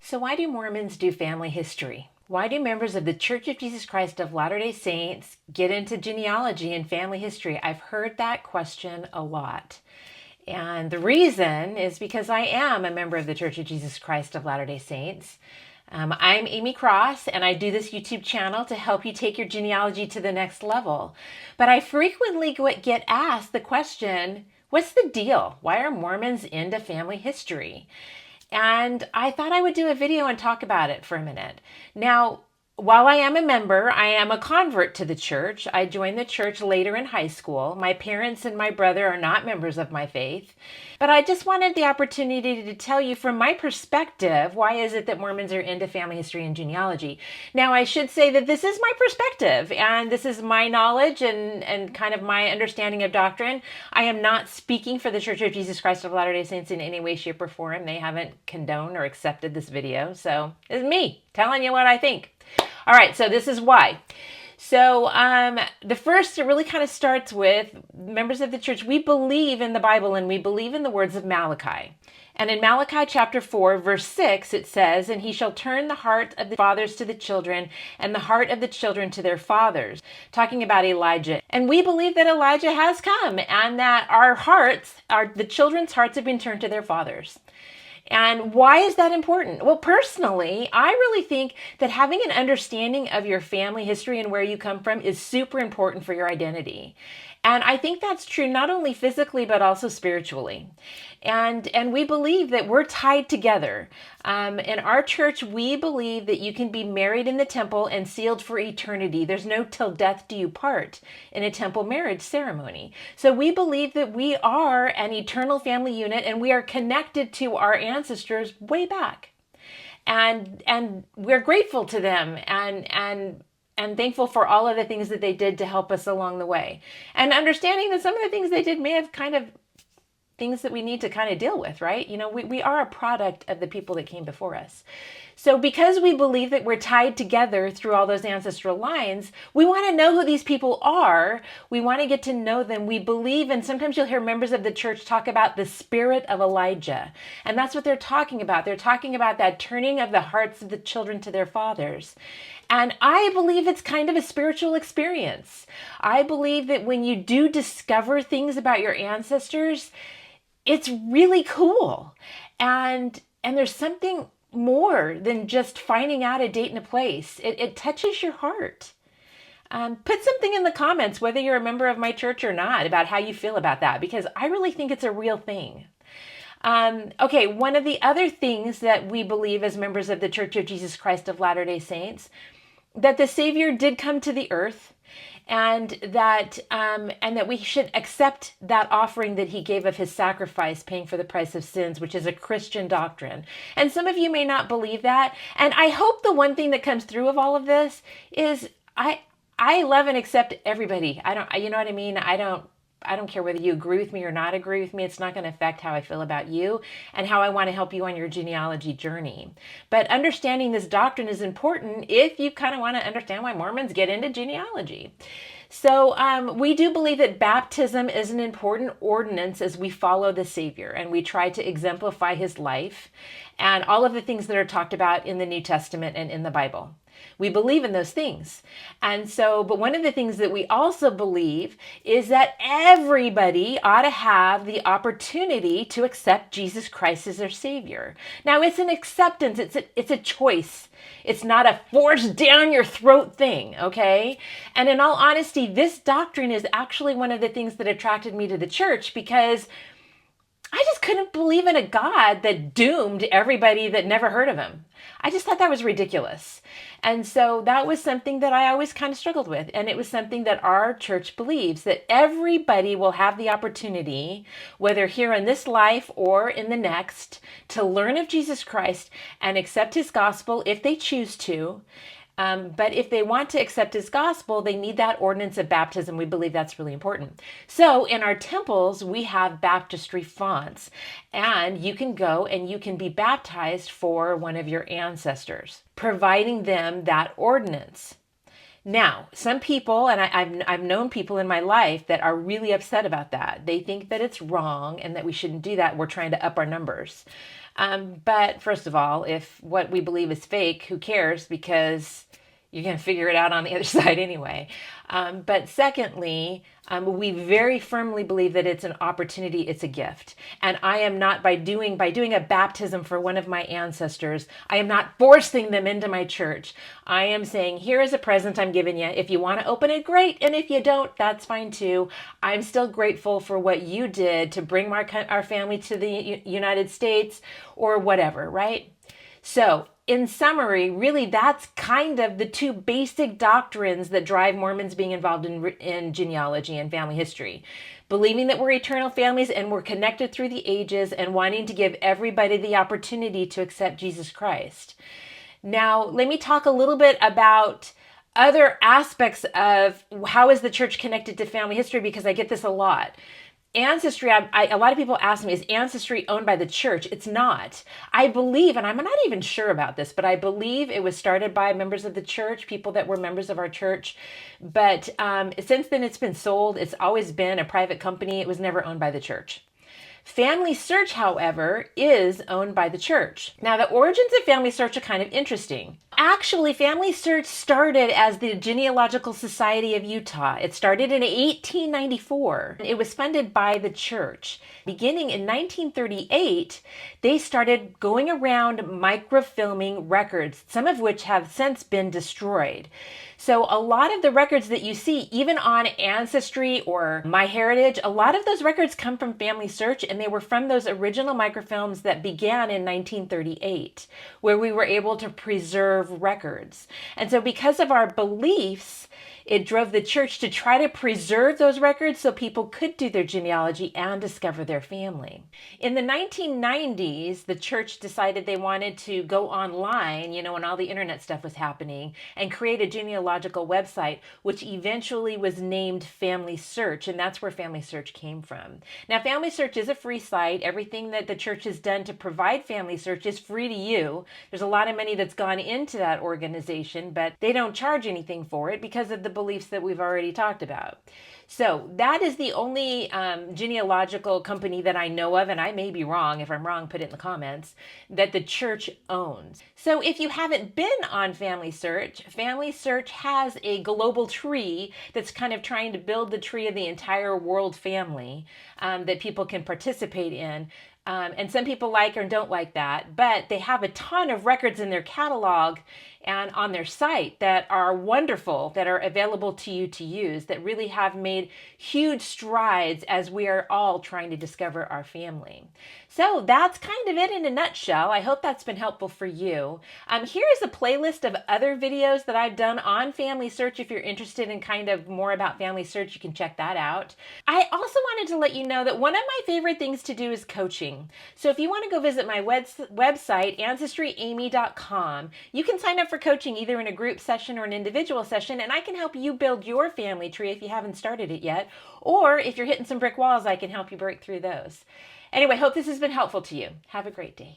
So why do Mormons do family history? Why do members of the Church of Jesus Christ of Latter-day Saints get into genealogy and family history? I've heard that question a lot. And the reason is because I am a member of the Church of Jesus Christ of Latter-day Saints. I'm Aimee Cross, and I do this YouTube channel to help you take your genealogy to the next level. But I frequently get asked the question, what's the deal? Why are Mormons into family history? And I thought I would do a video and talk about it for a minute. Now, while I am a member, I am a convert to the church. I joined the church later in high school. My parents and my brother are not members of my faith. But I just wanted the opportunity to tell you from my perspective, why is it that Mormons are into family history and genealogy? Now, I should say that this is my perspective, and this is my knowledge and kind of my understanding of doctrine. I am not speaking for the Church of Jesus Christ of Latter-day Saints in any way, shape, or form. They haven't condoned or accepted this video. So it's me telling you what I think. All right, so this is why. So the first, it really kind of starts with members of the church. We believe in the Bible and we believe in the words of Malachi. And in Malachi chapter 4, verse 6, it says, "And he shall turn the heart of the fathers to the children and the heart of the children to their fathers," talking about Elijah. And we believe that Elijah has come and that the children's hearts have been turned to their fathers. And why is that important? Well, personally, I really think that having an understanding of your family history and where you come from is super important for your identity. And I think that's true not only physically, but also spiritually. And we believe that we're tied together. In our church, we believe that you can be married in the temple and sealed for eternity. There's no till death do you part in a temple marriage ceremony. So we believe that we are an eternal family unit and we are connected to our ancestors way back. And we're grateful to them and thankful for all of the things that they did to help us along the way. And understanding that some of the things they did may have kind of things that we need to kind of deal with, right? You know, we are a product of the people that came before us. So because we believe that we're tied together through all those ancestral lines, we want to know who these people are. We want to get to know them. We believe, and sometimes you'll hear members of the church talk about the spirit of Elijah. And that's what they're talking about. They're talking about that turning of the hearts of the children to their fathers. And I believe it's kind of a spiritual experience. I believe that when you do discover things about your ancestors, it's really cool. And there's something more than just finding out a date and a place. It touches your heart. Put something in the comments, whether you're a member of my church or not, about how you feel about that, because I really think it's a real thing. Okay, one of the other things that we believe as members of the Church of Jesus Christ of Latter-day Saints, that the Savior did come to the earth, and that we should accept that offering that he gave of his sacrifice, paying for the price of sins, which is a Christian doctrine. And some of you may not believe that. And I hope the one thing that comes through of all of this is I love and accept everybody. You know what I mean? I don't care whether you agree with me or not agree with me. It's not going to affect how I feel about you and how I want to help you on your genealogy journey. But understanding this doctrine is important if you kind of want to understand why Mormons get into genealogy. So we do believe that baptism is an important ordinance as we follow the Savior and we try to exemplify his life and all of the things that are talked about in the New Testament and in the Bible. We believe in those things. And so, but one of the things that we also believe is that everybody ought to have the opportunity to accept Jesus Christ as their Savior. Now, it's an acceptance. It's a choice. It's not a force down your throat thing, okay? And in all honesty, this doctrine is actually one of the things that attracted me to the church, because I just couldn't believe in a God that doomed everybody that never heard of him. I just thought that was ridiculous. And so that was something that I always kind of struggled with. And it was something that our church believes, that everybody will have the opportunity, whether here in this life or in the next, to learn of Jesus Christ and accept his gospel if they choose to. But if they want to accept his gospel, they need that ordinance of baptism. We believe that's really important. So in our temples, we have baptistry fonts, and you can go and you can be baptized for one of your ancestors, providing them that ordinance. Now, some people, and I've known people in my life that are really upset about that. They think that it's wrong and that we shouldn't do that. We're trying to up our numbers. But first of all, if what we believe is fake, who cares? Because you're going to figure it out on the other side anyway. But secondly, we very firmly believe that it's an opportunity, it's a gift. And I am not, by doing a baptism for one of my ancestors, I am not forcing them into my church. I am saying, here is a present I'm giving you. If you want to open it, great. And if you don't, that's fine too. I'm still grateful for what you did to bring our family to the United States or whatever, right? So, in summary, really, that's kind of the two basic doctrines that drive Mormons being involved in genealogy and family history. Believing that we're eternal families and we're connected through the ages, and wanting to give everybody the opportunity to accept Jesus Christ. Now, let me talk a little bit about other aspects of how is the church connected to family history, because I get this a lot. Ancestry, a lot of people ask me, is Ancestry owned by the church? It's not. I believe, and I'm not even sure about this, but I believe it was started by members of the church, people that were members of our church. But since then, it's been sold. It's always been a private company. It was never owned by the church. FamilySearch, however, is owned by the church. Now, the origins of FamilySearch are kind of interesting. Actually, FamilySearch started as the Genealogical Society of Utah. It started in 1894. It was funded by the church. Beginning in 1938, they started going around microfilming records, some of which have since been destroyed. So a lot of the records that you see, even on Ancestry or MyHeritage, a lot of those records come from FamilySearch, and they were from those original microfilms that began in 1938, where we were able to preserve records. And so because of our beliefs, it drove the church to try to preserve those records so people could do their genealogy and discover their family. In the 1990s, the church decided they wanted to go online, when all the internet stuff was happening, and create a genealogical website, which eventually was named FamilySearch, and that's where FamilySearch came from. Now, FamilySearch is a free site. Everything that the church has done to provide FamilySearch is free to you. There's a lot of money that's gone into that organization, but they don't charge anything for it because of the beliefs that we've already talked about. So that is the only genealogical company that I know of, and I may be wrong. If I'm wrong, put it in the comments, that the church owns. So if you haven't been on FamilySearch has a global tree that's kind of trying to build the tree of the entire world family that people can participate in. And some people like or don't like that, but they have a ton of records in their catalog and on their site that are wonderful, that are available to you to use, that really have made huge strides as we are all trying to discover our family. So that's kind of it in a nutshell. I hope that's been helpful for you. Here is a playlist of other videos that I've done on FamilySearch. If you're interested in kind of more about FamilySearch, you can check that out. I also wanted to let you know that one of my favorite things to do is coaching. So if you want to go visit my website, AncestryAimee.com, you can sign up for coaching either in a group session or an individual session, and I can help you build your family tree if you haven't started it yet. Or if you're hitting some brick walls, I can help you break through those. Anyway, hope this has been helpful to you. Have a great day.